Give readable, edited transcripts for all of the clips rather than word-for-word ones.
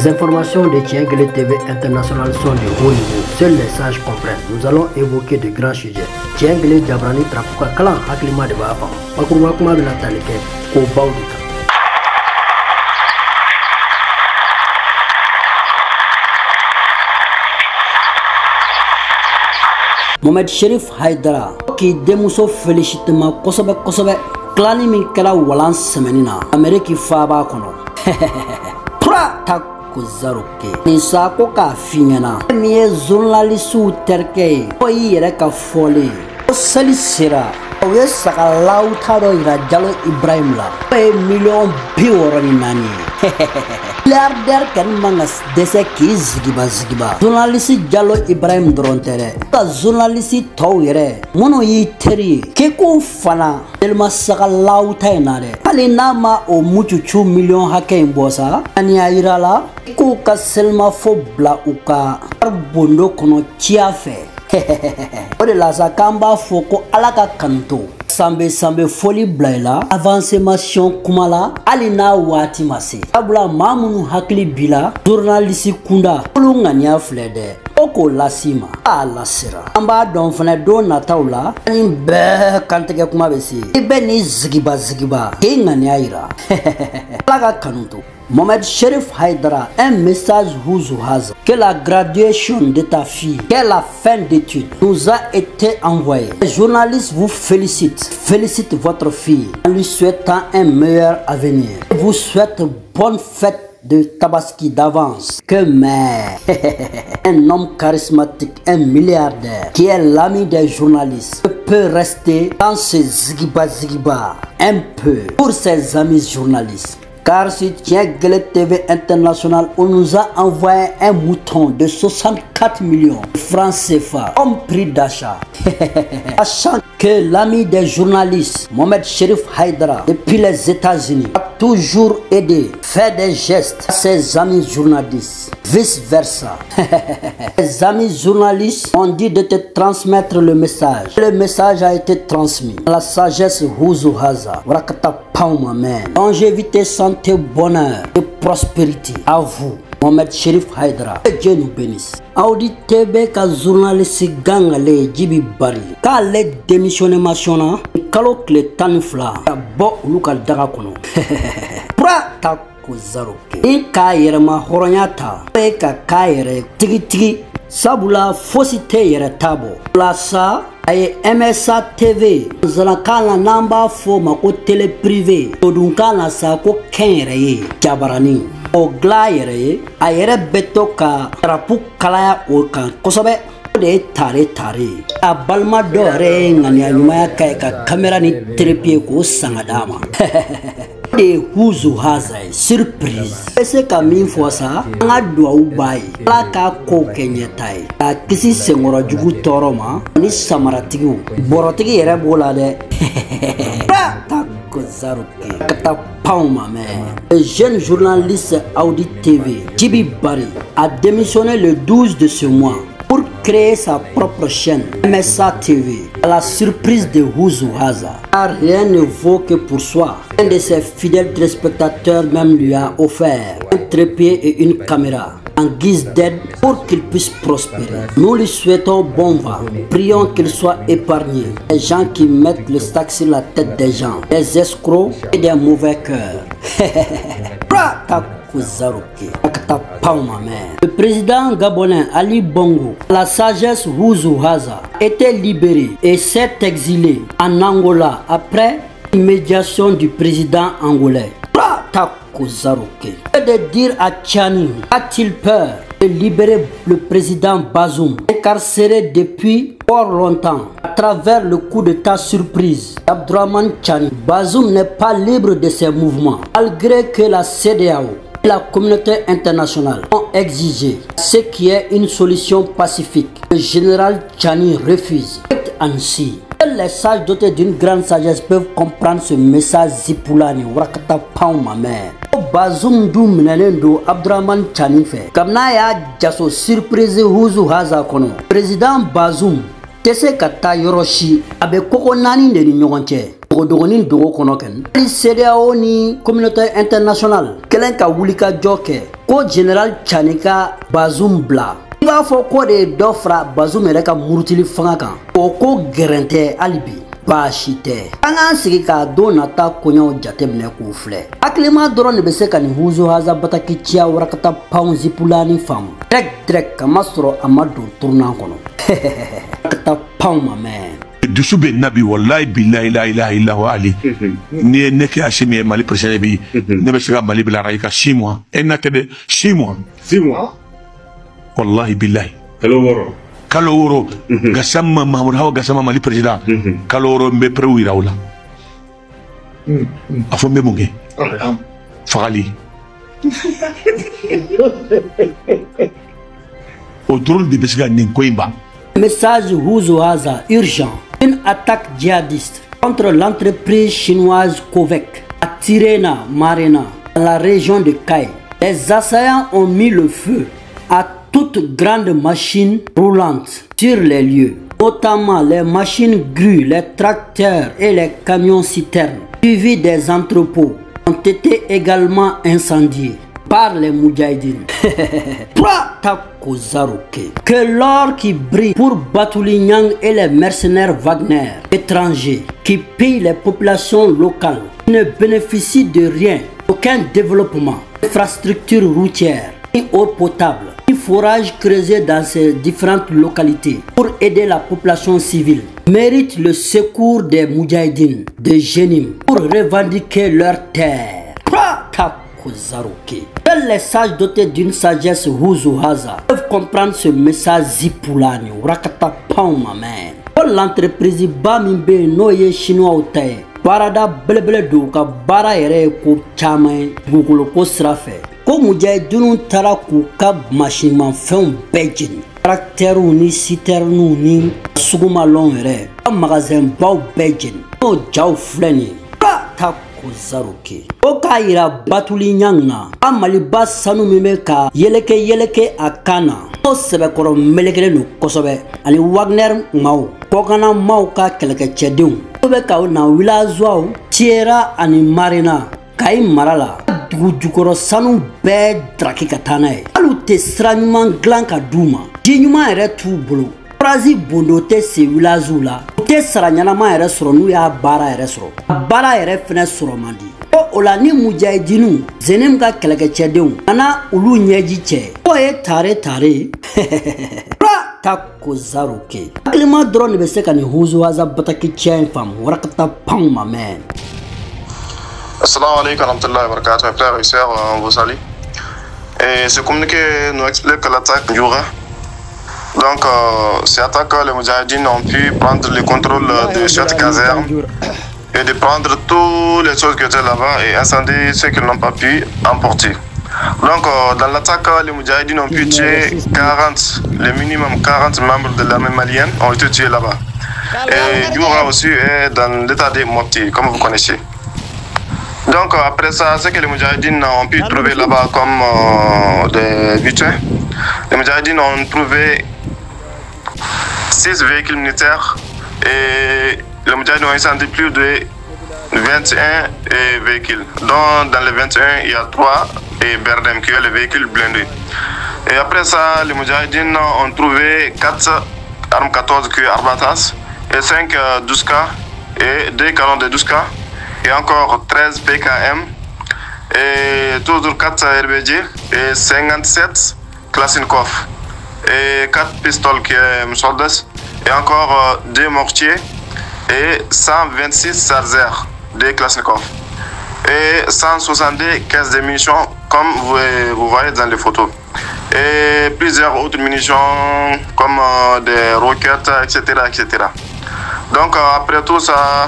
Les informations de Tienguele TV International sont de haut niveau. Seuls les sages comprennent. Nous allons évoquer de grands sujets. Tienguele Jabrani Trapuka Kalan Haklima de Baba. Makuruma Kuma de la Talike. Kobaudika. Mohamed Sherif Haidara qui demuso félicitement kosobe klani min kala walan semenina Ameriki faba kono pra takuzaruke ni sako ka finyana mi ye journalistu terke o yere ka fole o sali sera o ye saka lautaro ira Jalo Ibrahim la e million biworo ni nani milliardaire kan mangas dese ki zigiba journaliste Jalo Ibrahim drontere ta journaliste tawere mono yi teri ke ko fana elma saka lauta inare ali nama o muchuchu million hake mbosa ani ayirala ko ka selma fo bla uka bondo kono chiafe o de la sakamba foko alaka kanto sambe foli blaila avancement kumala alina wati mase abula mamunu hakli bila journaliste kunda ngania flede oko lasima alasira amba don fana do natawla be kantege kuma besi ibe ni zigiba ke ngania ira laga kanuto Mohamed Sherif Haidara, un message vous hasard que la graduation de ta fille, que la fin d'études nous a été envoyée. Les journalistes vous félicitent votre fille en lui souhaitant un meilleur avenir. Je vous souhaite bonne fête de Tabaski d'avance. Que mais un homme charismatique, un milliardaire qui est l'ami des journalistes peut rester dans ce zigiba un peu pour ses amis journalistes. Car sur Tienguele TV International, on nous a envoyé un mouton de 64 millions de francs CFA en prix d'achat. Sachant que l'ami des journalistes, Mohamed Sherif Haidara, depuis les États-Unis, a toujours aidé, fait des gestes à ses amis journalistes. Vice versa. Les amis journalistes ont dit de te transmettre le message. Le message a été transmis. La sagesse Huzuhaza. Warakata Pauma man. Longévité, santé, bonheur et prospérité. À vous, Mohamed Sherif Haidara. Que Dieu nous bénisse. Audi TV ka journaliste gangale Jibi Bari. Ka le démissionné machona. Kalo kle tanfla. Bo uluka daga kono. Pra ta Kuzaruke. In ka yerema horonyata e ka yere tigi sabula fosite yere tabo plasa ay MSA TV zalakala namba fo mako télé privé odunkala sa ko kenre ye jabarani o gla yere ayere beto ka trapu kalaya o kan kosobe de tare a balma dore ngani anyuma ka kamera ni trepie ko sangadama de Huzuhaza surprise ese ka min fo sa nga duau bai la ka ko kenyetai a kisi sengoro jugu toroma ni samaratigu borotigi yere bola de ta kozaruke kata pauma me. Le jeune journaliste Audi TV Jibi Bari a démissionné le 12 de ce mois pour créer sa propre chaîne MSA TV à la surprise de Huzuhaza. Rien ne vaut que pour soi. Un de ses fidèles téléspectateurs même lui a offert un trépied et une caméra en guise d'aide pour qu'il puisse prospérer. Nous lui souhaitons bon vent. Prions qu'il soit épargné. Les gens qui mettent le sac sur la tête des gens, des escrocs et des mauvais cœurs. Le président gabonais Ali Bongo, la sagesse Huzuhaza, était libéré et s'est exilé en Angola après une médiation du président angolais. Que de dire à Tchani, a-t-il peur de libérer le président Bazoum, incarcéré depuis fort longtemps à travers le coup d'état surprise d'Abdourahmane Tchani? Bazoum n'est pas libre de ses mouvements, malgré que la CEDEAO et la communauté internationale ont exigé ce qui est une solution pacifique. Le général Tchani refuse. Ainsi, les sages dotés d'une grande sagesse peuvent comprendre ce message Zipulani Warakata Pauma mère. Bazoum du Minendo Abdourahmane Tchani fait. Kamna ya jaso surprise Huzuhaza kono. Président Bazoum Tese kata Yoroshi abe koko nani de ni ɲɔgɔn cɛ. dogodogonin dogo kɔnɔ kɛn hali CEDEAO ni communauté internationale kɛlen ka wuli ka jɔ kɛ ko général Tchani ka Bazoum bila i b'a fɔ ko de ye dɔ fara Bazoum yɛrɛ ka murutili fanga kan o ko gɛrɛn tɛ hali bi baasi tɛ an k'an sigi k'a don nata koɲɛw jateminɛ k'u filɛ hakilima dɔrɔn de bɛ se ka nin huzo haza bataki ciya warakata panw zipulani faamu direct kama sɔrɔ a ma don turunan kɔnɔ warakata panw ma mɛn dusu bɛ nabi wallahi billahi la ilaha illa huwa ali ni ye ne kɛ Hachimi ye Mali président bi ne bɛ se ka Mali bila i ka 6 mois e na tɛ dɛ 6 mois wallahi billahi kalo woro Gassama Mahamadou Hawa Gassama Mali président kalo woro n bɛ prɛw yira u la a fɔ n bɛ mun kɛ fagali o dɔrɔn de bɛ se ka nin ko in ban. Message Huzo Haza urgent. Une attaque djihadiste contre l'entreprise chinoise Covec à Tirena Marina, dans la région de Kayes. Les assaillants ont mis le feu à toutes grandes machines roulantes sur les lieux, notamment les machines grues, les tracteurs et les camions citernes, suivis des entrepôts, ont été également incendiés par les Moudjahidines. Que l'or qui brille pour Batouli Niang et les mercenaires Wagner étrangers qui pillent les populations locales ne bénéficient de rien, aucun développement, infrastructure routière, ni eau potable, ni forage creusé dans ces différentes localités pour aider la population civile, méritent le secours des Moudjahidines de Jenim pour revendiquer leur terre. Seuls les sages dotés d'une sagesse Huzo Haza peuvent comprendre ce message Zipulani, Rakata Pau ma man. Pour l'entreprise Bamimbe Noye Chinois Otaye, Barada Belebele do ka bara yɛrɛ ko caman dugukolo ko sira fɛ ko mujahidinu taara k'u ka masimanfɛnw bɛɛ jeni tracteurs ni citernes ni sugumalɔnw yɛrɛ ka magasinbaw bɛɛ jeni n'o jaw filɛ nin ye ta ko zaroke o k'a yira Batouli Niang na a Maliba sanu min bɛ ka yɛlɛkɛ a kan na o sɛbɛkɔrɔ melekelen don kosɛbɛ ani Wagner maaw kɔkana maaw ka kɛlɛkɛcɛdenw o bɛ ka na villageois Tiera ani Marina Kayi mara la dugu jukɔrɔ sanu bɛɛ daraki ka taa n'a ye hali u tɛ sira ɲuman dilan ka d'u ma ji ɲuman yɛrɛ t'u bolo furazi bondo tɛ se villagew la u tɛ sara ɲɛnama yɛrɛ sɔrɔ n'u y'a baara yɛrɛ sɔrɔ a baara yɛrɛ fɛnɛ sɔrɔ man di o la ni mujahidinu Zenim ka kɛlɛkɛcɛdenw kana olu ɲɛji cɛ o ye tare ta ko zaroke hakilima dɔrɔn de bɛ se ka nin Huzo Haza bataki cɛ in faamu warakata pan ma mɛn. Assalamu alaikum warahmatullahi wabarakatuh. Mes frères et sœurs, on vous salue. Et ce communiqué nous explique que l'attaque durera. Donc, cette attaque, les Moudjahidines ont pu prendre le contrôle de cette caserne et de prendre toutes les choses qui étaient là-bas et incendier ce qu'ils n'ont pas pu emporter. Donc, dans l'attaque, les Moudjahidines ont pu tuer 40, le minimum 40 membres de l'armée malienne ont été tués là-bas. Et Djoura aussi est dans l'état de Mopti, comme vous connaissez. Donc, après ça, ce que les Moudjahidines ont pu trouver là-bas comme des butin, les Moudjahidines ont trouvé 6 véhicules militaires et les Moudjahidines ont incendié plus de 21 véhicules. Donc, dans les 21, il y a 3 et Berdem qui est le véhicule blindé. Et après ça, les Moudjahidines ont trouvé 4 armes 14 que Arbatas et 5 12K et 2 canons de 12K et encore 13 PKM et toujours 4 RBG et 57 Klasnikov et 4 pistoles qui est Msoldes et encore 2 mortiers et 126 Sarzer de Klasnikov et 162 caisses de munitions comme vous voyez dans les photos et plusieurs autres munitions comme des roquettes, etc. Donc après tout ça,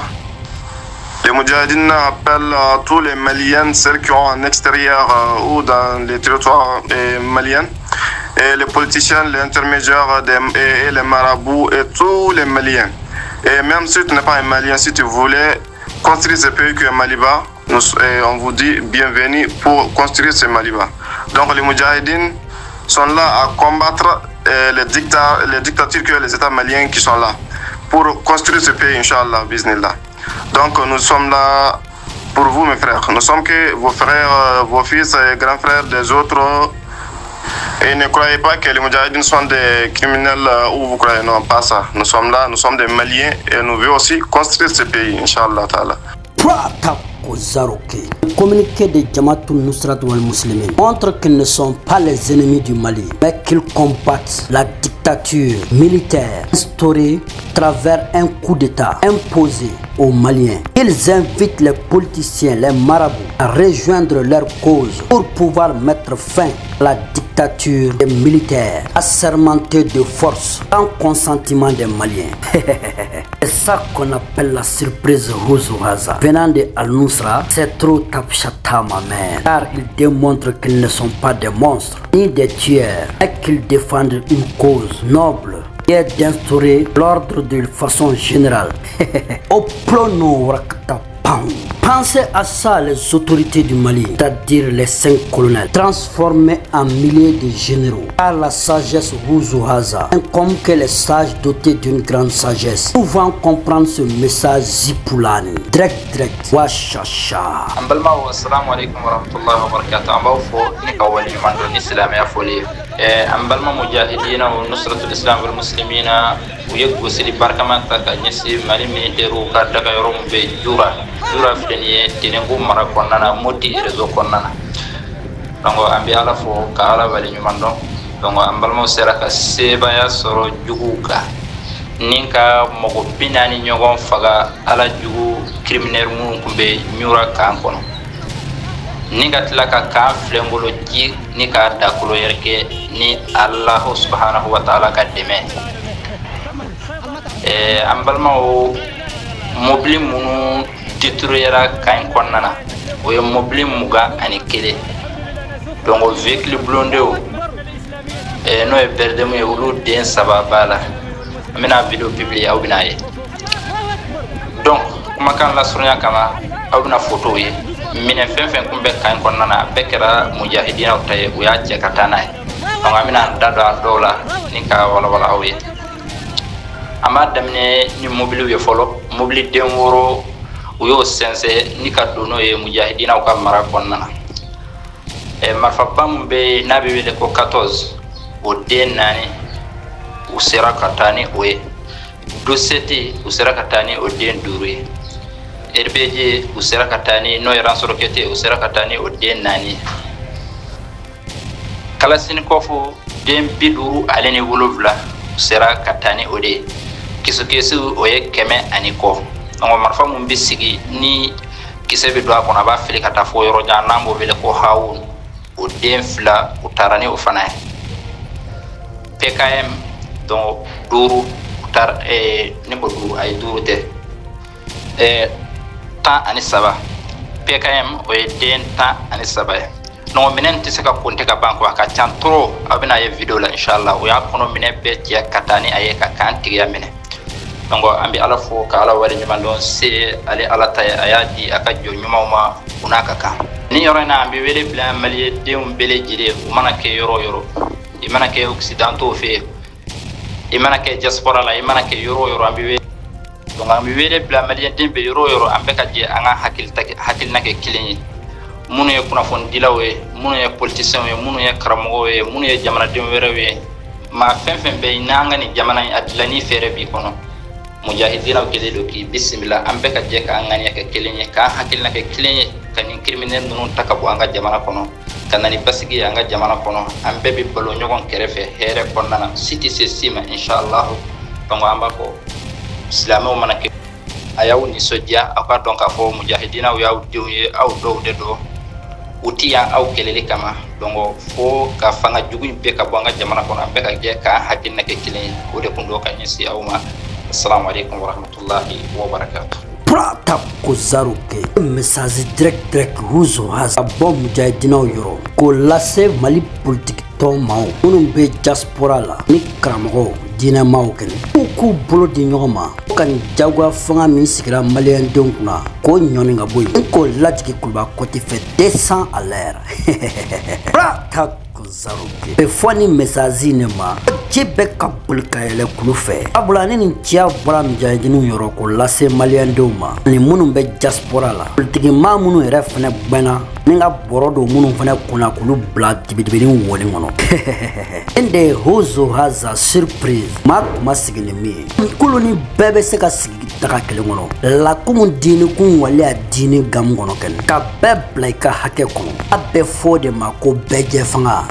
les Moudjahidines appellent tous les Maliens, ceux qui ont en extérieur ou dans les territoires maliens, et les politiciens, les intermédiaires et les marabouts et tous les Maliens. Et même si tu n'es pas un Malien, si tu voulais construire ce pays qui est Maliba, on vous dit bienvenue pour construire ce Maliba. Donc les Moudjahidines sont là à combattre les dictatures que les États maliens qui sont là pour construire ce pays, Inch'Allah, Bismillah. Donc nous sommes là pour vous, mes frères. Nous sommes que vos frères, vos fils et grands frères des autres. Et ne croyez pas que les Moudjahidines sont des criminels ou vous croyez, non, pas ça. Nous sommes là, nous sommes des Maliens et nous voulons aussi construire ce pays, Inch'Allah Ta'ala. Le communiqué de Jamatul Nusrat wal Muslimin montre qu'ils ne sont pas les ennemis du Mali, mais qu'ils combattent la dictature militaire instaurée à travers un coup d'État imposé aux Maliens. Ils invitent les politiciens, les marabouts à rejoindre leur cause pour pouvoir mettre fin à la dictature des militaires assermentés de force sans consentement des Maliens. C'est ça qu'on appelle la surprise rose au hasard. Venant de Al-Nusra, c'est trop tapchata ma mère, car ils démontrent qu'ils ne sont pas des monstres ni des tueurs, et qu'ils défendent une cause noble qui est d'instaurer l'ordre de façon générale. Au plono rakta. Pensez à ça, les autorités du Mali, c'est-à-dire les 5 colonels, transformés en milliers de généraux par la sagesse Rouzo-Haza, comme que les sages dotés d'une grande sagesse, pouvant comprendre ce message Zipoulani. Direct, Wachacha. Assalamu alaikum wa rahmatullahi wa barakatuh. Ambafo, nika wali mandoni islamia foli. Ambalma mujahidina wa nusratul islam wal muslimina uyegu sili barkamata ka nyesi mali militeru ka daga yorom be jura fdeniye tinengu mara konnana moti rezo konnana dongo ambi ala fo ka ala wali nyumando dongo ambalma sera ka seba ya soro juguka ninka mogo binani nyogon faga ala jugu criminel mun kumbe nyura kan kono ninga tilaka ka flengolo ji nika dakulo yerke ni Allah subhanahu wa ta'ala ka deme ambalma o mobli munu détruira kan konnana o ye mobli muga ani kele dongo véhicule blindé o no e berdemu e wulu den sababala amina vidéo publié aw binaye donc kuma kan la surnya kama aw bina photo ye mine fen kumbe kan konnana bekera mujahidina tay o ya je katana donc amina dada dola ninka wala awye ama damne ni mobile ye folo mobile den woro uyo sense nika dono ye mujahidina ka mara konnana marfa bambe nabi wele ko 14 o den nani usera katani oye dosete usera katani o den dure RBG usera katani no eran sorokete usera katani o den nani kalasini kofu den biduru aleni wolovla usera katani ode kisu oye keme aniko ngo marfa mum bisigi ni kisebe do akona ba fili kata fo yoro janambo vele ko hawun o den fla utarani o fana PKM donc duru tar ne ko duru ay duru te ta ani saba PKM o den ta ani saba no minen tisaka konte ka banko ka chantro abina ye video la inshallah o ya kono minen be ti katani aye ka kanti ya minen donc ambi ala fo ka ala wari nyumando se ale ala tay ayadi aka jo nyumawma unaka ka ni yorena ambi wele plan maliye deum bele jide mana ke yoro imana ke occidentaux fe imana ke diaspora la imana ke yoro ambi we donc ambi wele plan maliye dembe yoro ambe ka je anga hakil nake kilini munu ye kuna fon dilawe munu ye politicien we munu ye karamo we munu ye jamana dem werewe ma fen be nanga ni jamana adlani fere bi kono mujahidina o kele do ki bismillah ambe ka je ka angani ka kelenye ka hakilna ka kelenye kan criminel non takabo anga jamana kono kanani basigi anga jamana kono ambe bi bolo nyogon kerefe here konnana city sesima inshallah tongo amba ko islamo manake ayaw ni sodia aka donc afo mujahidina o yaw diwe aw do de do utiya aw kelele kama dongo fo ka fanga jugu be ka bonga jamana kono ambe ka je ka hakilna ka kelenye o de kundo ka nyisi awma. Assalamu alaikum wa rahmatullahi wa barakatuh. Prata Kozaruke, message direct Rouzo-Haza, bon mujahidina yoro, ko lase Mali politique ton mao, unum be diaspora la, ni kramgo, dina mao ken. Uku bolo di nyoma, kan jagwa fanga min sigira malien donkuna, ko nyoni nga boy, ko lajki kulba kote fait 200 à l'air. Prata Kozaruke, pe fwani message ne ma, ci bɛ ka boli ka yɛlɛ kulu fɛ sabula ni nin ciya bɔra mujahidiniw yɔrɔ k'o lase maliyɛndenw ma ani minnu bɛ diaspora la politikimaa minnu yɛrɛ fɛnɛ gbɛnna ni ka bɔrɔ don minnu fɛnɛ kunna k'olu bila dibidibinin wɔni kɔnɔ ende hozo haza surprise maa kuma sigi ni min ye kulu ni bɛɛ bɛ se ka sigi daga kelen kɔnɔ lakumu diini kun waleya diini gamu kɔnɔ kɛnɛ ka bɛɛ bila I ka hakɛ kɔnɔ a bɛ fɔ de ma ko bɛɛ fanga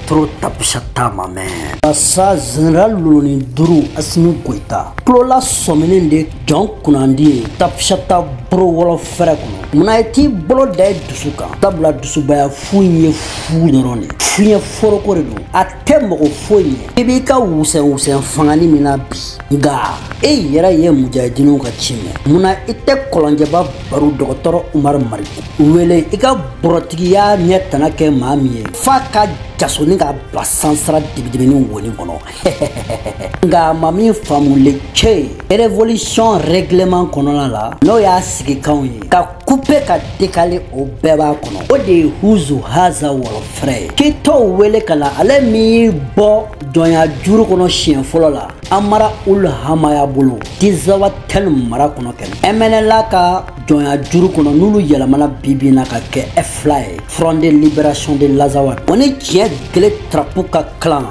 trop tapishata ma mɛn sa general loni duru Asimi Goita kulola sɔminen de Jɔn Kunandi ye tapishata boro wɔlɔ fɛrɛ kɔnɔ munna I t'i bolo da I dusu kan sabula dusubaya fu ye fu dɔrɔn de fiɲɛ foroko de don a tɛ mɔgɔ foyi ɲɛ I b'i ka wusɛn fangani min na bi nka e yɛrɛ ye mujahidiniw ka ci mɛn munna I tɛ kɔlɔnjɛba baro dɔgɔtɔrɔ Umaru Mariku wele I ka bɔrɔtigiya ɲɛ tana kɛ maa min ye f'a ka jasoni ka bila sansara dibidibinin wɔni kɔnɔ nka ma min faamu le cɛ révolution règlement kɔnɔna la n'o y'a sigi kanw ye ka couper ka décaler o bɛɛ b'a kɔnɔ o de ye Huzu Haza wɔlɔfɛrɛ ye kitɔw wele ka na ale min bɔ jɔnya juru kɔnɔ siɲɛ fɔlɔ la Amara ul Hamaya bolo Dizawatel mara kɔnɔ kɛnɛ MNLA ka jɔnya juru kɔnɔ n'olu yɛlɛmana bibi na ka kɛ F-FLA ye Front de Libération de l'Azawad o ni tiɲɛ gele trapu ka kalan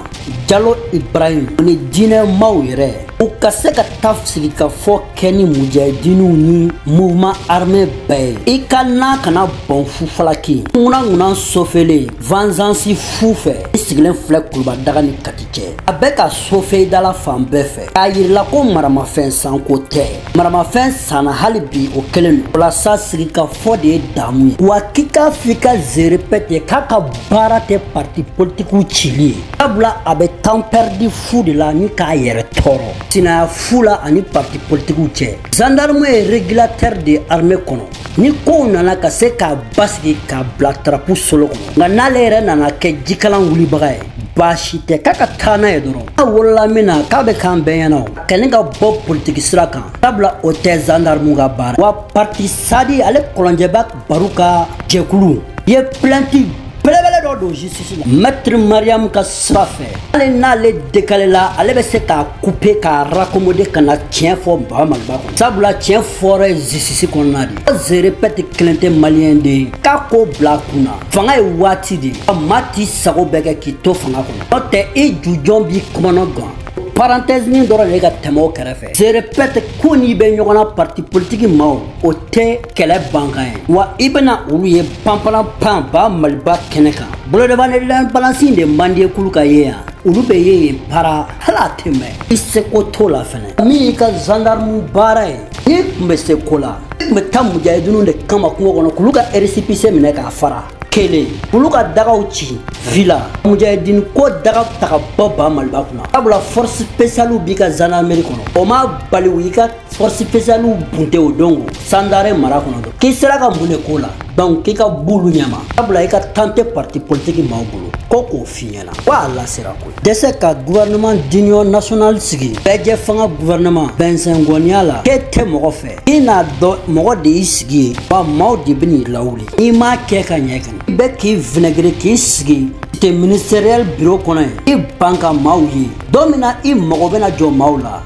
Jalo Ibrahim o ni diinɛmaw yɛrɛ u ka se ka taa sigi ka fɔ kɛ ni mujahidiniw ni mouvement armé bɛɛ ye I ka na kana bɔn fufalaki ŋunan sofele vengeance fu fɛ I sigilen filɛ kulubadaga ni kati cɛ a bɛ ka sofe I dala fan bɛɛ fɛ k'a yirila ko maramafɛn sanko tɛ maramafɛn sanna hali bi o kelen don walasa sigi ka fɔ de ye damu ye wa k'i ka f'i ka zerepɛte k'a ka baara tɛ parti politikiw cili ye sabula a bɛ temps perdu fu de la ni k'a yɛrɛ tɔɔrɔ sinaya fu la ani parti politikiw cɛ gendarme ye régulateur de armée kɔnɔ ni kow nana ka se k'a basigi k'a bila trapu solo kɔnɔ nka n'ale yɛrɛ nana kɛ jikalan wulibaga ye baasi tɛ k'a ka taa n'a ye dɔrɔn a wolola min na k'a bɛ k'an bɛɛ ɲɛna o kɛni ka bɔ politiki sira kan sabula o tɛ gendarme ka baara wa parti sadi ale kɔlɔnjɛba baro ka jɛkulu ye plainte belebele dɔ don justice la maître Mariam ka sira fɛ hali n'ale décalé la ale bɛ se k'a couper k'a raccommoder ka na tiɲɛ fɔ Baba Maliba kɔnɔ sabula tiɲɛ fɔra ye justice kɔnɔna de je répète kelen tɛ maliyɛn de ye k'a ko bila a kunna fanga ye waati de ye maa t'i sago bɛɛ kɛ k'i to fanga kɔnɔ n'o tɛ I jujɔn b'i kɔnɔna gan parenthèse ni dɔrɔn de ka tɛmɛ o kɛrɛfɛ je répète ko n'i bɛ ɲɔgɔn na parti politique maaw o tɛ kɛlɛ bankan ye wa I bɛna olu ye panpalan pan Baba Maliba kɛnɛ kan bolodefan balansi de man di kulu ka ye yan olu bɛ ye yen para hali a tɛ mɛn I seko t'o la fɛnɛ min y'i ka gendarme baara ye n'i tun bɛ se ko la I tun bɛ taa mujahidiniw de kama kungo kɔnɔ k'olu ka récépissé minɛ k'a fara kelen olu ka dagaw ci villa mujahidin ko daga ta ka bɔ Baba Maliba kunna sabula force spéciale b'i ka gendarmerie kɔnɔ o ma bali u y'i ka force spéciale bunte o don sandare mara kɔnɔ k'i sera ka mun de k'o la donc k'i ka bulu ɲɛma sabula I ka temps tɛ parti politique maaw bolo ko k'o f'i ɲɛna wa a lasera ko dɛsɛ ka gouvernement d'union nationale sigi bɛɛ fanga gouvernement bɛnsɛngɔniya la k'e tɛ mɔgɔ fɛ I n'a dɔn mɔgɔ de y'i sigi ye wa maaw de bɛ n'i lawuli n'i m'a kɛ ka ɲɛ kan I bɛ k'i vinaigre k'i sigi te ministériel bureau kɔnɔ ye I ban ka maaw ye don min na I mago bɛna jɔ maaw la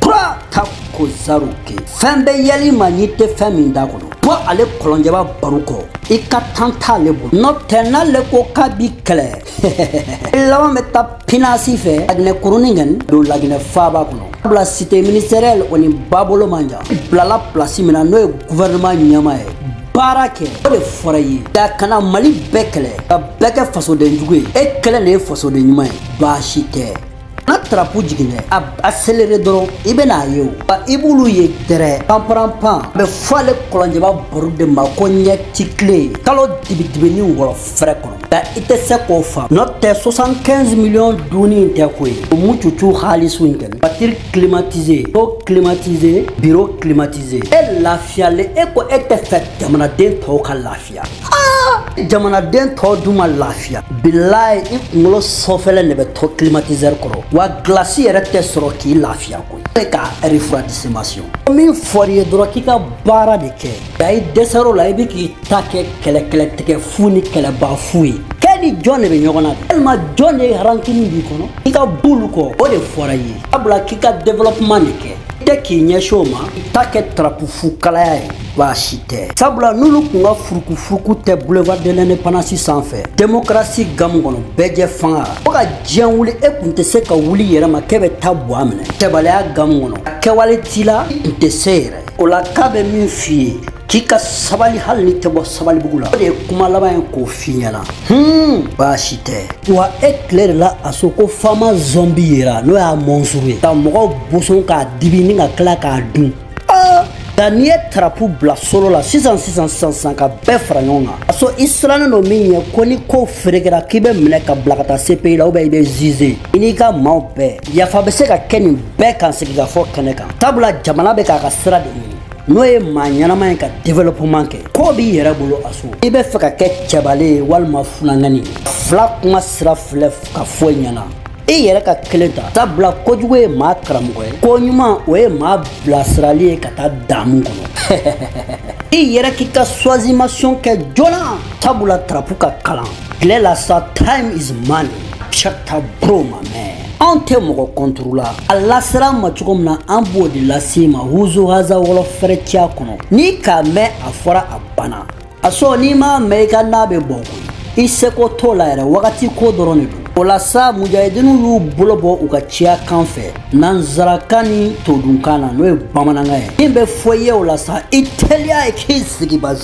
pura ta ko zaro kɛ fɛn bɛ yɛlɛ ma n'i tɛ fɛn min da kɔnɔ bɔ ale kɔlɔnjɛba baro kɔ I ka temps t'ale bolo n'o tɛ n'ale ko k'a b'i kɛlɛ laban bɛ taa pinasi fɛ Laginɛ kurunin kɔni don Laginɛ faaba kɔnɔ sabula cité ministériel o ni babolo man jan bilala place min na n'o ye gouvernement ɲɛma ye baara kɛ o de fɔra ye da kana Mali bɛɛ kɛlɛ ka bɛɛ kɛ fasoden jugu ye e kɛlɛ de ye fasoden ɲuman ye baasi tɛ n'a trapu jiginɛ a accéléré dɔrɔn I bɛn'a ye o wa I b'olu ye dɛrɛ panparan pan a bɛ fɔ ale kɔlɔnjɛba baro de ma ko ɲɛ ti tile kalo dibidibini wɔlɔ fɛrɛ kɔnɔ nka I tɛ se k'o faamu n'o tɛ 75 millions dunni tɛ ko ye o mu cucu halisu in kɛnɛ voiture climatisée eau climatisée bureau climatisé e lafiyalen e ko e tɛ fɛ jamanaden tɔw ka lafiya jamanaden tɔw dun ma lafiya bilayi I kunkolo sɔfɛlɛ de bɛ to climatiseur kɔrɔ wa glace yɛrɛ tɛ sɔrɔ k'i lafiya koyi e ka refroidissement min fɔra ye dɔrɔn k'i ka baara de kɛ nka I dɛsɛr'o la I bɛ k'i ta kɛ kɛlɛtigɛ fu ni kɛlɛba fu ye kɛ ni jɔn de bɛ ɲɔgɔn na walima jɔn de ye harankini b'i kɔnɔ i ka bulu kɔ o de fɔra i ye sabula k'i ka développement de kɛ i tɛ k'i ɲɛsin o ma i t'a kɛ tarapufu kalaya ye baasi tɛ sabula n'olu kun ka furukufuruku tɛ boulevard de l'indépendance sanfɛ démocratie gamu kɔnɔ bɛɛ jɛ fanga fo ka diɲɛ wuli e kun tɛ se ka wuli yɛrɛ ma k'e bɛ taa bɔ a minɛ cɛbaliya gamu kɔnɔ a kɛwale t'i la i kun tɛ se yɛrɛ o la k'a bɛ min f'i ye k'i ka sabali hali ni tɛ bɔ sabalibugu la o de ye kuma laban ye k'o f'i ɲɛna baasi tɛ wa e tile de la a so ko fama zombi yera n'o y'a mɔnsuru ye ka mɔgɔw boson k'a dibi ni ka tila k'a dun nka n'i ye tarapu bila solo la sisan ka bɛɛ fara ɲɔgɔn kan a so i sirannen don min ye ko ni ko feerekɛra k'i bɛ minɛ ka bila ka taa CPI la i bɛ zize i n'i ka maaw bɛɛ yafa bɛ se ka kɛ nin bɛɛ kan sigikafɔ kɛnɛ kan sabula jamana bɛ k'a ka sira de ɲini n'o ye maa ɲɛnama ye ka développement kɛ ko b'i yɛrɛ bolo a so i bɛ fɛ ka kɛ cɛbale ye walima funangani fila kuma sira filɛ ka fɔ i ɲɛna i yɛrɛ ka kelen ta sabula kojugu ye maa karamɔgɔ ye ko ɲuman o ye maa bilasirali ye ka taa damu kɔnɔ i yɛrɛ k'i ka choisimation kɛ joona sabula tarapu ka kalan tile la sa time is money chata bro ma mɛ anw tɛ mɔgɔ kɔnturu la a lasera ma cogo min na an b'o de lase ma wuzu haza wɔlɔ fɛrɛciya kɔnɔ n'i k'a mɛn a fɔra a banna a sɔrɔ n'i m'a mɛn i ka n'a bɛ bɔn koyi i seko t'o la yɛrɛ wagati ko dɔrɔn de don o la sa mujahidinu y'u bolo bɔ u ka ciya kan fɛ nanzarakan ni todunkan na n'o ye bamanankan ye min bɛ fɔ i ye o la sa i teliya ye k'i sigiba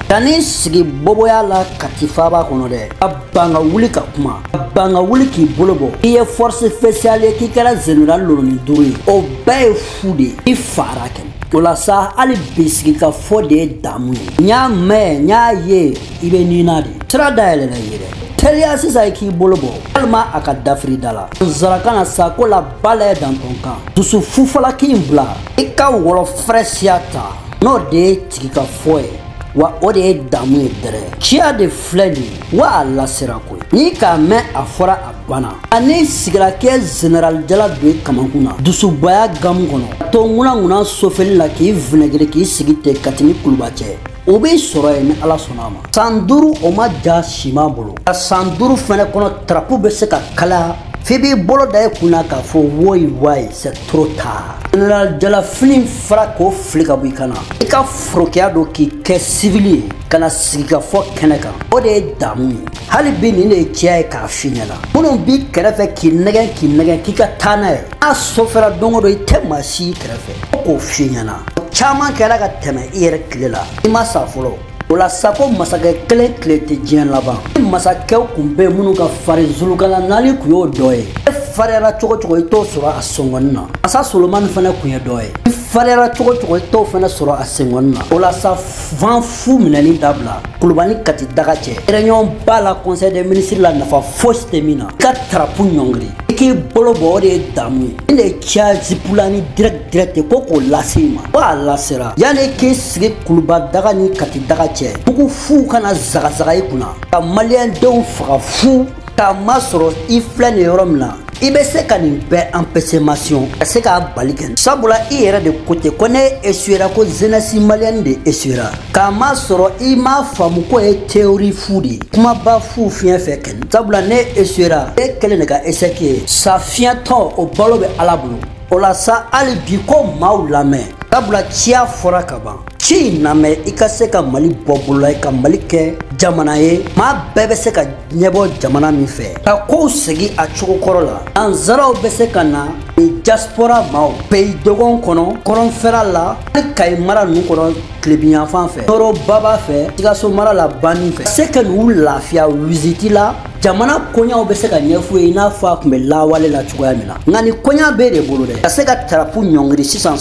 ka n'i sigi bɔbɔya la katifaba kɔnɔ dɛ ka ban ka wuli ka kuma ka ban ka wuli k'i bolo bɔ i ye force spéciale ye k'i kɛra général loroni duuru ye o bɛɛ ye fu de ye i fara kɛnɛ o la sa hali bi sigikafɔ de ye damu ye n y'a mɛn n y'a ye i bɛ nina de sira dayɛlɛla i ye dɛ teliya sisan i k'i bolo bɔ walima a ka dafiri da la nsarakan na sa ko la bala ye danton kan dusu fufalaki in bila i ka wɔlɔ fɛrɛ siya ta n'o de ye tigi ka fɔ ye wa o de ye damu ye dɛrɛ ciya de filɛ nin wa a lasera koyi n'i k'a mɛn a fɔra a banna ani sigira kɛ général jala don i kamakun na dusubaya gamu kɔnɔ ka to ŋunaŋuna sofɛli la k'i vinɛgere k'i sigi ten katini kuluba cɛ o b'i sɔrɔ yen ni ala sɔnna a ma san 5 o ma ja siman bolo ka san 5 fɛnɛ kɔnɔ tarapu bɛ se ka kalaya f'i b'i bolo da i kunna k'a fɔ woyi c'est trop tard général jalafini fara k'o fili ka bɔ i kana i ka forokiya don k'i kɛ civil ye ka na sigi ka fɔ kɛnɛ kan o de ye damu ye hali bi nin de ye ciya ye k'a f'i ɲɛna minnu b'i kɛrɛfɛ k'i nɛgɛn k'i ka taa n'a ye n'a sɔfɛra don o don i tɛ maa si i kɛrɛfɛ k'o f'i ɲɛna caman kɛra ka tɛmɛ i yɛrɛ tile la i ma sa fɔlɔ o la sa ko masakɛ kelen tile tɛ diɲɛ laban masakɛw kun bɛ minnu ka farin zulukala naani kun y'o dɔ ye e fariyara cogo cogo i t'o sɔrɔ a sɔngɔni na masa solomani fana kun ye dɔ ye i fariyara cogo cogo i t'o fana sɔrɔ a sɛngɔni na o la sa fan fu minɛni dabila kulubani kati daga cɛ réunion ba la conseil des ministres la nafa fosi tɛ min na i ka tarapu ɲɔngiri i k'i bolo bɔ o de ye damu ye nin de ye ciya zipulani direct ko k'o lase i ma ko a lasera yanni k'i sigi kuluba daga ni kati daga cɛ bugu fu kana zagazaga i kunna ka maliyɛn denw faga fu k'a masɔrɔ i filɛ nin yɔrɔ min na i bɛ se ka nin bɛɛ empêchement ka se k'a bali kɛ sabula i yɛrɛ de ko ten ko ne essuiera ko jeunesse malienne de essuiera k'a masɔrɔ i m'a faamu ko ye théorie fu de ye kumaba fu fiɲɛ fɛ kɛnɛ sabula ne essuiera e kɛlen de ka échec ye sa fiɲɛtɔ o balo bɛ ala bolo o la sa hali bi ko maaw lamɛn sabula ciya fɔra ka ban ci in lamɛn i ka se ka mali bɔ bolola i ka mali kɛ jamana ye maa bɛɛ bɛ se ka ɲɛbɔ jamana min fɛ ka kow segi a cogo kɔrɔ la nanzaraw bɛ se ka na ni diaspora maaw pays dɔgɔn kɔnɔ kɔrɔnfɛra la hali kayi mara ninnu kɔnɔ tilebiyanfan fɛ tɔɔrɔba b'a fɛ sikaso mara la banni fɛ se ka n'u lafiya visiti la jamana koɲaw bɛ se ka ɲɛfɔ ye i n'a fɔ a tun bɛ lawale la cogoya min na nka nin koɲa b'e de bolo dɛ ka se ka tarapu ɲɔngiri sisan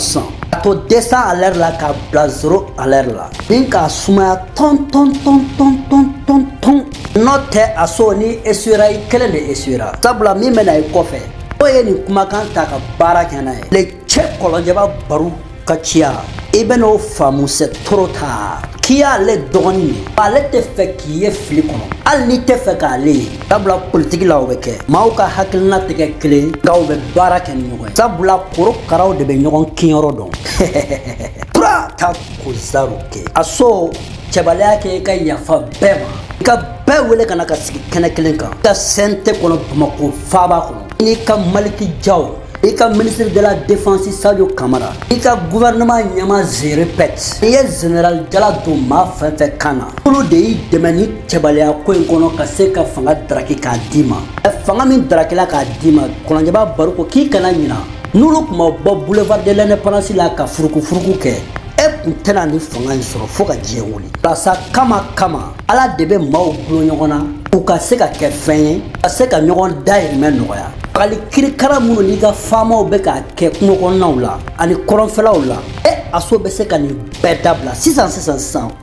ka to 200 à l'heure la k'a bila 0 à l'heure la ni k'a sumaya tɔn n'o tɛ a so ni essuiera i kelen de essuiera sabula min bɛ na i kɔfɛ o ye nin kumakan ta ka baara kɛ n'a ye le cɛ kɔlɔnjɛba baro ka ciya i bɛ n'o faamu c'est trop tard k'i y'ale dɔgɔnin ye ale tɛ fɛ k'i ye fili kɔnɔ hali n'i tɛ fɛ k'ale ye sabula politiki la o bɛ kɛ maaw ka hakilina tɛ kɛ kelen nka u bɛ baara kɛ ni ɲɔgɔn ye sabula korokaraw de bɛ ɲɔgɔn kinyɔrɔ dɔn tura ta ko zaro kɛ a so cɛbaliya kɛ i ka yafa bɛɛ ma i ka bɛɛ bɛɛ wele ka na ka sigi kɛnɛ kelen kan ka sente kɔnɔ Bamako faaba kɔnɔ i ka Maliki Jaw i ka ministre de la défense Sadio Kamara i ka gouvernement ɲɛma je répète i ye général Jala don maa fɛn fɛn kan na olu de y'i dɛmɛ ni cɛbaliya ko in kɔnɔ ka se ka fanga daraki k'a d'i ma fanga min darakila k'a d'i ma Kɔnɔjɛba Baro ko k'i kana ɲina n'olu tun ma bɔ boulevard de l'indépendance la ka furuku kɛ e kun tɛna ni fanga in sɔrɔ fo ka diɲɛ wuli walasa kama Ala de bɛ maaw bulon ɲɔgɔn na u ka se ka kɛ fɛn ye ka se ka ɲɔgɔn dahirimɛ nɔgɔya kali kirikara minnu n'i ka faamaw bɛ k'a kɛ kungo kɔnɔnaw la ani kɔrɔnfɛlaw la aso bɛ se ka nin bɛɛ dabila sisan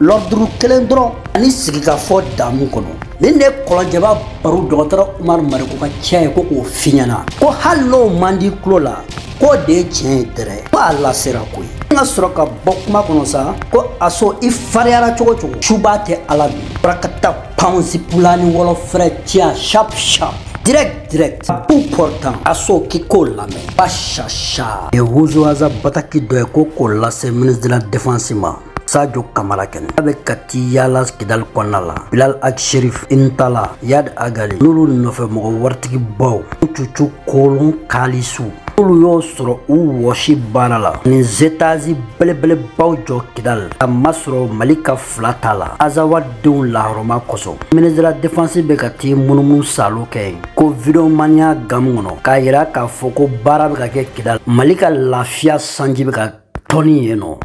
l'ordre kelen dɔrɔn ani sigikafɔ damu kɔnɔ nin de Kɔnɔjɛba Baro dɔgɔtɔrɔ Umar Mariku ka tiɲɛ ye ko k'o f'i ɲɛna ko hali n'o man di tulo la ko de ye tiɲɛ ye dɛrɛ ko a lasera ko ye n ka sɔrɔ ka bɔ kuma kɔnɔ sa ko aso i fariyara cogo suba tɛ Ala dun barakata pansi pula ni wɔlɔfɛrɛ tiɲɛ sharp direct tout portant aso kiko lamɛn bashasha ye Huzu Haza bataki dɔ ye ko k'o lase ministre de la défense ma Sadio Kamara kɛnɛ a bɛ ka ti yaala Kidali kɔnɔna la Bilal Aksheriff Intala Yad Agali n'olu nɔfɛ mɔgɔ waritigi baw Cucu Kolon Kalisu olu y'o sɔrɔ u wɔsi baara la ni zetazi belebelebaw jɔ Kidali a ma sɔrɔ Mali ka fila t'a la Azawad denw lahɔrɔma kosɔn ministre de la défense bɛ ka t'i munumunu salo kɛ ko videomaniya gamu kɔnɔ k'a yira k'a fɔ ko baara bɛ ka kɛ Kidali Mali ka lafiya sanji bɛ ka tɔni yen nɔ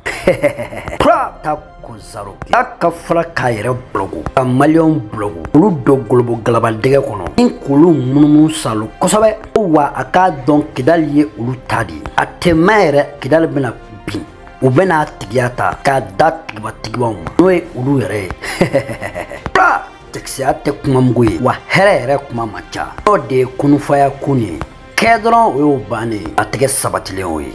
ta ko zaro a ka fara k'a yɛrɛ blogu ka maliyɛnw blogu olu don golobo galabadɛgɛ kɔnɔ ni k'olu munumunu salo kosɛbɛ wa a k'a dɔn Kidali ye olu ta de a tɛmɛ yɛrɛ Kidali bɛna bin u bɛna tigiya ta k'a da tigibatigibaw ma n'o ye olu yɛrɛ ye tɛkisɛya tɛ kuma mugu ye wa hɛrɛ yɛrɛ kuma man ca n'o de ye kunufaya kun ye kɛ dɔrɔn o y'o bannen a tɛgɛ sabatilen o ye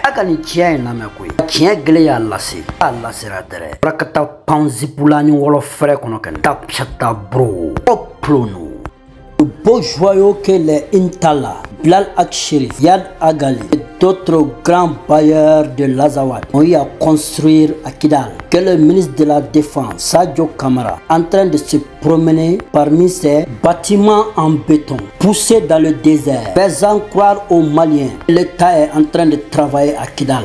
a ka nin tiɲɛ in lamɛn koyi tiɲɛ gɛlɛn y'a lase a lasera dɛrɛ barakata panzipula ni wɔlɔfɛrɛ kɔnɔ kɛnɛ tapchata bro o plono le beau joyau que les Intala Bilal Aksheriff Yad Agali et d'autres grands bailleurs de l'Azawad ont eu à construire à Kidal que le ministre de la Défense Sadio Kamara en train de se promener parmi ces bâtiments en béton poussés dans le désert faisant croire aux Maliens que l'État est en train de travailler à Kidal.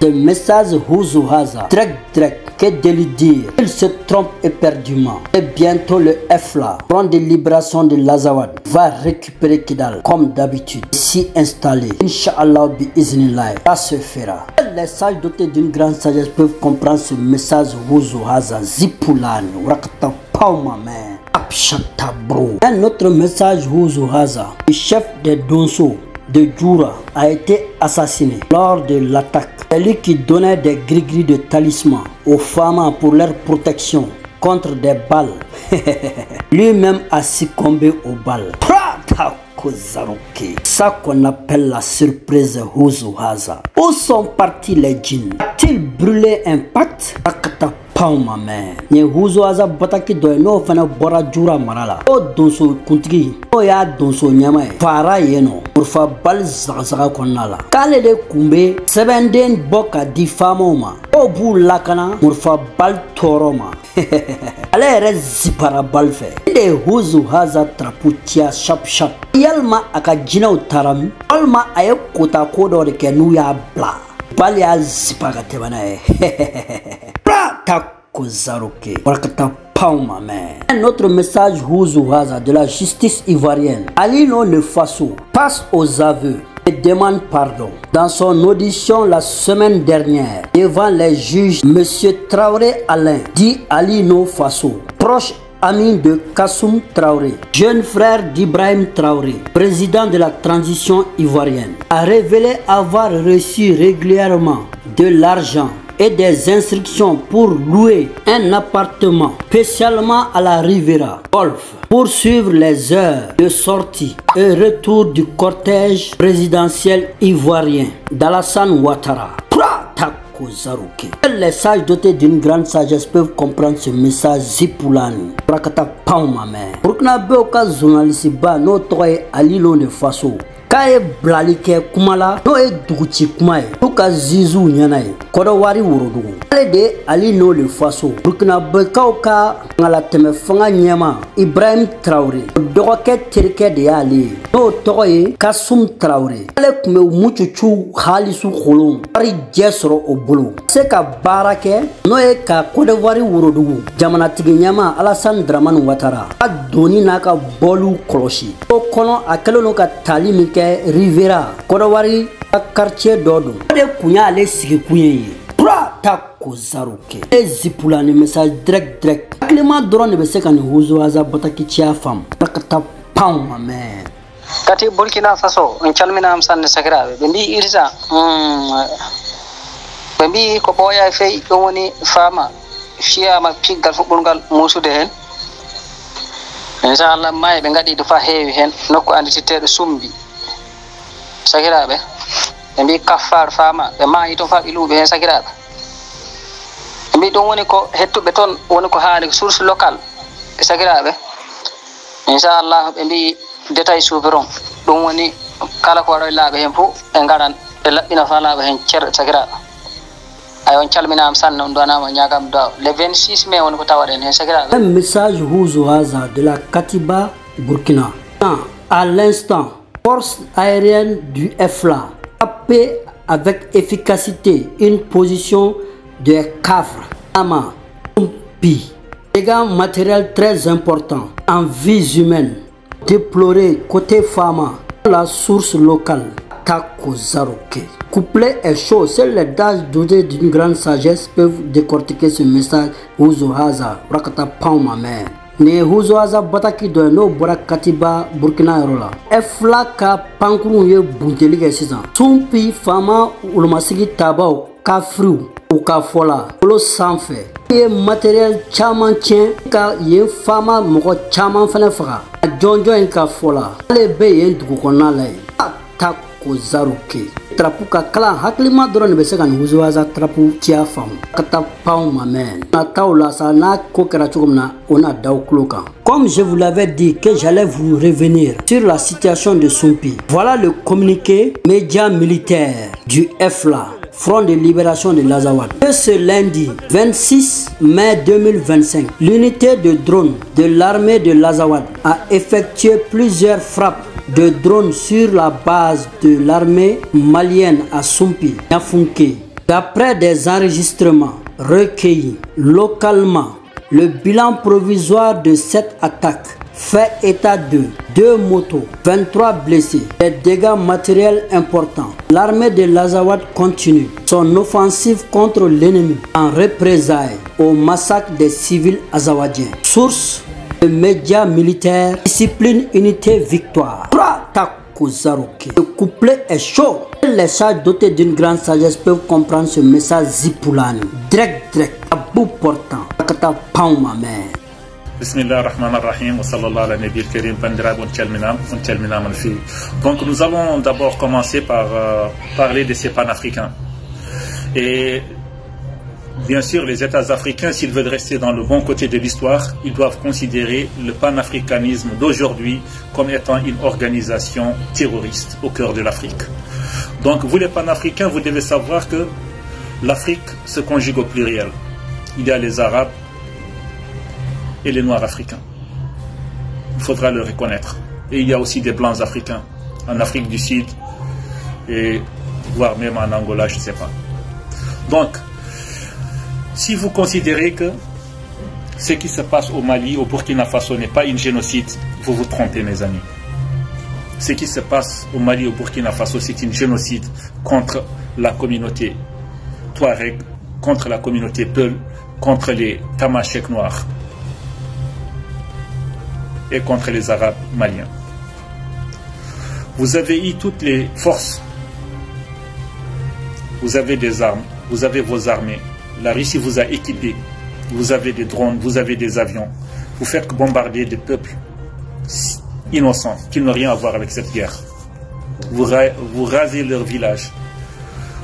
Ce message Huzu Haza direct que de lui dire il se trompe éperdument et bientôt le FLA Front de libération de l'Azawad va récupérer Kidal comme d'habitude s'y installer Inch'Allah bi iznillah ça se fera. Les sages dotés d'une grande sagesse peuvent comprendre ce message Huzu Haza Zipulani Rakata Pauma man Apshata bro. Un autre message Huzu Haza, le chef des Donso de Djoura a été assassiné lors de l'attaque. Celui qui donnait des gris-gris de talismans aux femmes pour leur protection contre des balles. Lui-même a succombé aux balles. Ça qu'on appelle la surprise Huzu Haza. Où sont partis les djinns? A-t-il brûlé un pacte? Pauma man ni Huzu Haza bataki dɔ ye n'o fana bɔra Djoura mara la o donso kuntigi n'o y'a donso ɲɛma ye fara yen nɔ murifa bali zagazaga kɔnɔna la k'ale de kun bɛ sɛbɛnden bɔ ka di faamaw ma o b'u lakana murifa bali tɔɔrɔ ma ale yɛrɛ zipara bali fɛ de Huzu Haza trapu ciya sharp yalima a ka jinɛw taara min walima a ye kota ko dɔ de kɛ n'u y'a bila bali y'a zipa ka tɛmɛ n'a ye Un autre message Huzu Haza de la justice ivoirienne. Ali le Faso passe aux aveux et demande pardon. Dans son audition la semaine dernière devant les juges, M. Traoré Alain, dit Ali Faso, proche ami de Kassoum Traoré, jeune frère d'Ibrahim Traoré, président de la transition ivoirienne, a révélé avoir reçu régulièrement de l'argent et des instructions pour louer un appartement spécialement à la Riviera Golf pour suivre les heures de sortie et retour du cortège présidentiel ivoirien d'Alassane Ouattara. Les sages dotés d'une grande sagesse peuvent comprendre ce message Zipulani. Burkina Faso ka journaliste ba n'o tɔgɔ ye Ali de Faso k'a ye bilali kɛ kuma la n'o ye duguci kuma ye n'u ka ziziw ɲɛna ye Kɔrɔwari Worodugu ale de Ali n'o le faso Burkinabekaw ka ngalatɛmɛ fanga ɲɛma Ibrahim Traoré o dɔgɔkɛ terikɛ de y'ale ye n'o tɔgɔ ye Kasum Traoré ale tun bɛ mucucu halisu kolon wari jɛ sɔrɔ o bolo se ka baara kɛ n'o ye ka Kɔrɔwari Worodugu jamanatigi ɲɛma Alassane Dramane Ouattara ka doni n'a ka bɔliw kɔlɔsi o kɔnɔ a kɛlen no ka tali min kɛ Rivera Kɔrɔwari ka quartier dɔ don o de kun y'ale sigi kun ye Pura ta ko zaro kɛ e zipula ni message direct hakilima dɔrɔn de bɛ se ka nin Huzo-Haza Bataki ciya faamu ka taa pan ma mɛn kati Burkina Faso on calmina am sanne sakiraɓe ɓe mbi irsa ɓe mbi ko ɓooya feyi ɗum woni fama fiyama piggal fuɓɓolngal musude hen inchallah maye ɓe gaɗi fa heewi hen nokku andititeɗo sumbi sakiraɓe ɓe mbi kaffar fama ɓe maayi toon fa ɓiluɓe hen sakiraɓe ɓe mbi ɗum woni ko hettuɓe toon woni ko haali source local e sakiraɓe inchallah ɓe mbi détail souverain ɗum woni kala ko waɗo laaɓe hen fof ɓe garan ɓe laɓɓina fa laaɓe hen ceerɗo sakiraɓe ay on calminama sanne on donama ñagam daw le 26 mai woni ko tawaɗen hen sakiraɓe. Un message Huzo-Haza de la Katiba Burkina. À l'instant, force aérienne du FLA frappé avec efficacité une position de Kafr, Ama, Pi. Dégâts matériels très importants en vies humaines. Déploré côté Fama, la source locale. Tako Zaroke. Couplet est chaud. Seuls les dages dotés d'une grande sagesse peuvent décortiquer ce message Huzo-Haza. Rakata Pauma mère. Ne Huzo-Haza Bataki do no bora Katiba Burkina Rola. Efla ka pankuru ye bunteli ke sisan. Sumpi Fama ulumasigi tabao kafriw u ka fola olo sanfɛ ye matériel caman tiɲɛ ka yen Fama mɔgɔ caman fɛnɛ faga a jɔnjɔn in ka fola ale bɛ yen dugu kɔnɔna la ye ta ko Zaroke trapu ka kalan hakilima dɔrɔn de bɛ se ka nin Huzo-Haza trapu ciya faamu ka taa panw ma mɛn nataw la sa n'a ko kɛra cogo min na o na daw kulo kan. Comme je vous l'avais dit que j'allais vous revenir sur la situation de Sumpi, voilà le communiqué média militaire du FLA, Front de libération de l'Azawad. Ce lundi 26 mai 2025, l'unité de drones de l'armée de l'Azawad a effectué plusieurs frappes de drones sur la base de l'armée malienne à Sumpi, Nyafunke. D'après des enregistrements recueillis localement, le bilan provisoire de cette attaque fait état de 2 motos, 23 blessés, des dégâts matériels importants. L'armée de l'Azawad continue son offensive contre l'ennemi en représailles au massacre des civils azawadiens. Source: le média militaire, discipline, unité, victoire. Le couplet est chaud. Les sages dotés d'une grande sagesse peuvent comprendre ce message Zipulani. Direct, à bout portant. Ma mère. Bismillah ar-Rahman ar-Rahim, wa sallallahu ala nabi al-Karim, Pandrab, on fi. Donc nous allons d'abord commencer par parler de ces panafricains. Et bien sûr, les États africains, s'ils veulent rester dans le bon côté de l'histoire, ils doivent considérer le panafricanisme d'aujourd'hui comme étant une organisation terroriste au cœur de l'Afrique. Donc vous les panafricains, vous devez savoir que l'Afrique se conjugue au pluriel. Il y a les Arabes et les Noirs africains. Il faudra le reconnaître. Et il y a aussi des Blancs africains en Afrique du Sud et voire même en Angola, je ne sais pas. Donc, si vous considérez que ce qui se passe au Mali, au Burkina Faso n'est pas une génocide, vous vous trompez, mes amis. Ce qui se passe au Mali, au Burkina Faso, c'est une génocide contre la communauté Touareg, contre la communauté Peul, contre les Tamashek noirs et contre les Arabes maliens. Vous avez eu toutes les forces, vous avez des armes, vous avez vos armées. La Russie vous a équipé, vous avez des drones, vous avez des avions. Vous faites bombarder des peuples innocents qui n'ont rien à voir avec cette guerre. Vous rasez leurs villages,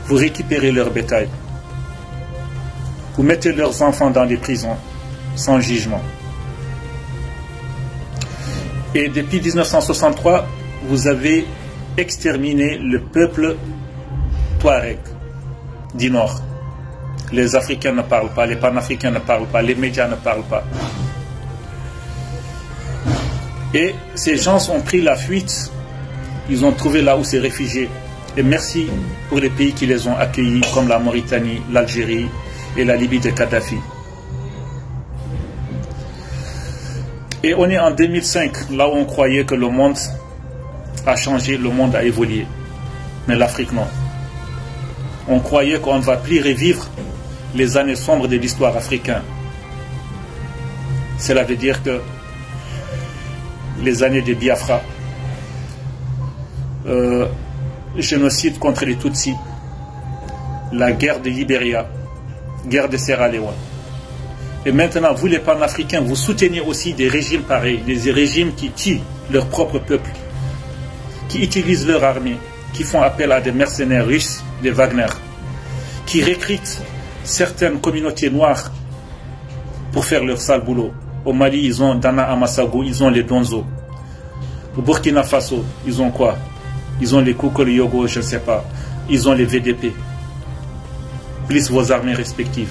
vous récupérez leur bétail, vous mettez leurs enfants dans les prisons sans jugement. Et depuis 1963, vous avez exterminer le peuple Touareg du Nord. Les Africains ne parlent pas, les panafricains ne parlent pas, les médias ne parlent pas. Et ces gens ont pris la fuite, ils ont trouvé là où se réfugier. Et merci pour les pays qui les ont accueillis, comme la Mauritanie, l'Algérie et la Libye de Kadhafi. Et on est en 2005, là où on croyait que le monde a changé, le monde a évolué. Mais l'Afrique, non. On croyait qu'on ne va plus revivre les années sombres de l'histoire africaine. Cela veut dire que les années de Biafra, génocide contre les Tutsis, la guerre de Libéria, guerre de Sierra Leone. Et maintenant, vous les panafricains, vous soutenez aussi des régimes pareils, des régimes qui tuent leur propre peuple, qui utilisent leur armée, qui font appel à des mercenaires russes, des Wagner, qui recrutent certaines communautés noires pour faire leur sale boulot. Au Mali, ils ont Dana Amassago, ils ont les Donzo. Au Burkina Faso, ils ont quoi? Ils ont les Koukoli-Yogo, je ne sais pas. Ils ont les VDP. Plus vos armées respectives.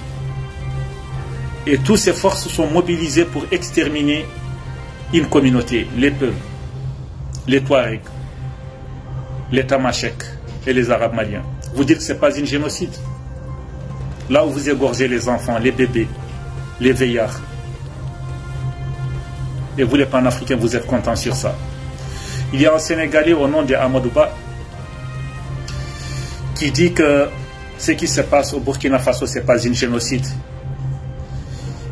Et toutes ces forces sont mobilisées pour exterminer une communauté, les Peuls, les Touaregs, les Tamashek et les Arabes maliens. Vous dites que ce n'est pas un génocide? Là où vous égorgez les enfants, les bébés, les vieillards. Et vous les panafricains, vous êtes contents sur ça. Il y a un Sénégalais au nom de Amadouba qui dit que ce qui se passe au Burkina Faso, ce n'est pas un génocide.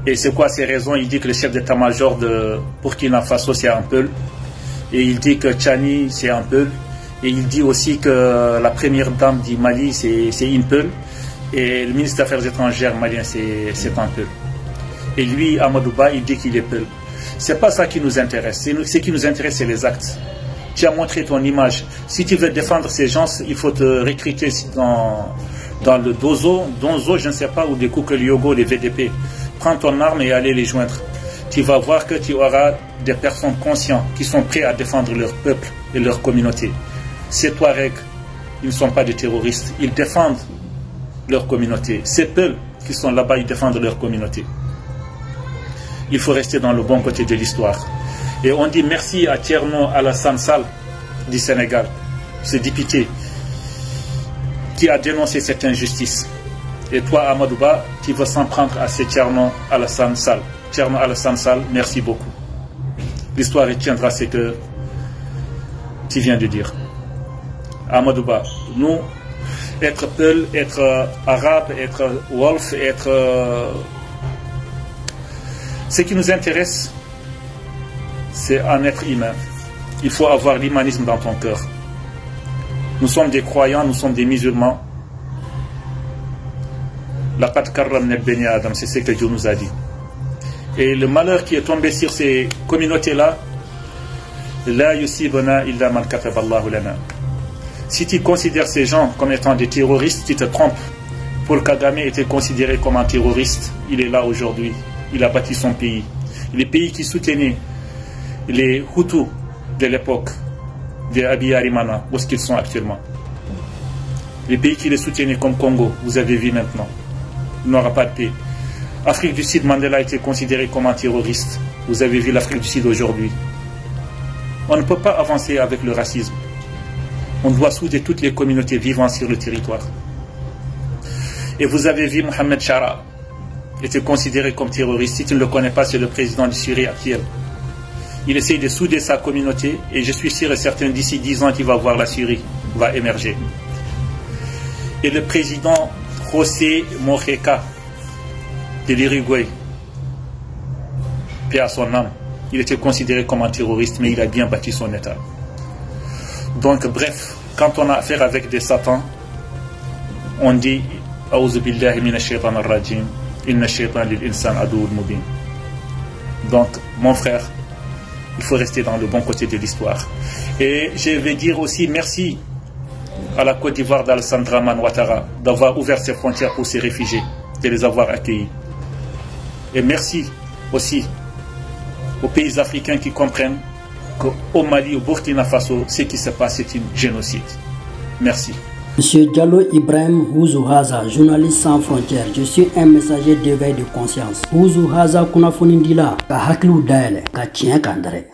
Et c'est quoi ces raisons? Il dit que le chef d'état-major de Burkina Faso, c'est un Peul. Et il dit que Tchani, c'est un Peul. Et il dit aussi que la première dame du Mali, c'est une Peul. Et le ministre des Affaires étrangères malien, c'est un Peul. Et lui, Amadouba, il dit qu'il est Peul. Ce n'est pas ça qui nous intéresse. Ce qui nous intéresse, c'est les actes. Tu as montré ton image. Si tu veux défendre ces gens, il faut te recruter dans le Donzo, je ne sais pas, ou des Koukoli-Yogo, les VDP. Prends ton arme et allez les joindre. Tu vas voir que tu auras des personnes conscientes qui sont prêtes à défendre leur peuple et leur communauté. Ces Touaregs, ils ne sont pas des terroristes. Ils défendent leur communauté. Ces peuples qui sont là-bas, ils défendent leur communauté. Il faut rester dans le bon côté de l'histoire. Et on dit merci à Thierno Alassane Sall du Sénégal, ce député qui a dénoncé cette injustice. Et toi, Amadouba, tu vas s'en prendre à ce Thierno Alassane Sall. Thierno Alassane Sall, merci beaucoup. L'histoire retiendra ce que tu viens de dire. Amadouba, nous, être Peul, être arabe, être wolf, être... ce qui nous intéresse, c'est un être humain. Il faut avoir l'humanisme dans ton cœur. Nous sommes des croyants, nous sommes des musulmans. Laqad karramna bani Adam, c'est ce que Dieu nous a dit. Et le malheur qui est tombé sur ces communautés-là, la yusibuna illa man kataballahu lana. Si tu considères ces gens comme étant des terroristes, tu te trompes. Paul Kagame était considéré comme un terroriste. Il est là aujourd'hui. Il a bâti son pays. Les pays qui soutenaient les Hutus de l'époque, de Abiy Ahimana, où est-ce qu'ils sont actuellement? Les pays qui les soutenaient comme Congo, vous avez vu maintenant. Il n'aura pas de paix. Afrique du Sud, Mandela a été considéré comme un terroriste. Vous avez vu l'Afrique du Sud aujourd'hui. On ne peut pas avancer avec le racisme. On doit souder toutes les communautés vivant sur le territoire. Et vous avez vu Mohamed Chara était considéré comme terroriste. Si tu ne le connais pas, c'est le président de Syrie actuel. Il essaie de souder sa communauté et je suis sûr et certain d'ici 10 ans qu'il va voir la Syrie va émerger. Et le président José Mojica de l'Uruguay, paix à son âme, il était considéré comme un terroriste, mais il a bien bâti son État. Donc bref, quand on a affaire avec des satans, on dit A'udhu billahi minash shaitanir rajim, inna shaitan lil insan aduwwun mubin. Donc mon frère, il faut rester dans le bon côté de l'histoire. Et je vais dire aussi merci à la Côte d'Ivoire d'Alassane Dramane Ouattara d'avoir ouvert ses frontières pour ces réfugiés, de les avoir accueillis. Et merci aussi aux pays africains qui comprennent qu'au Mali, au Burkina Faso, ce qui se passe, c'est une génocide. Merci. Monsieur Diallo Ibrahim Ouzou Haza, journaliste sans frontières, je suis un messager d'éveil de conscience. Ouzou Haza Kunafonindila, ka hakilou daele, ka tien kandare.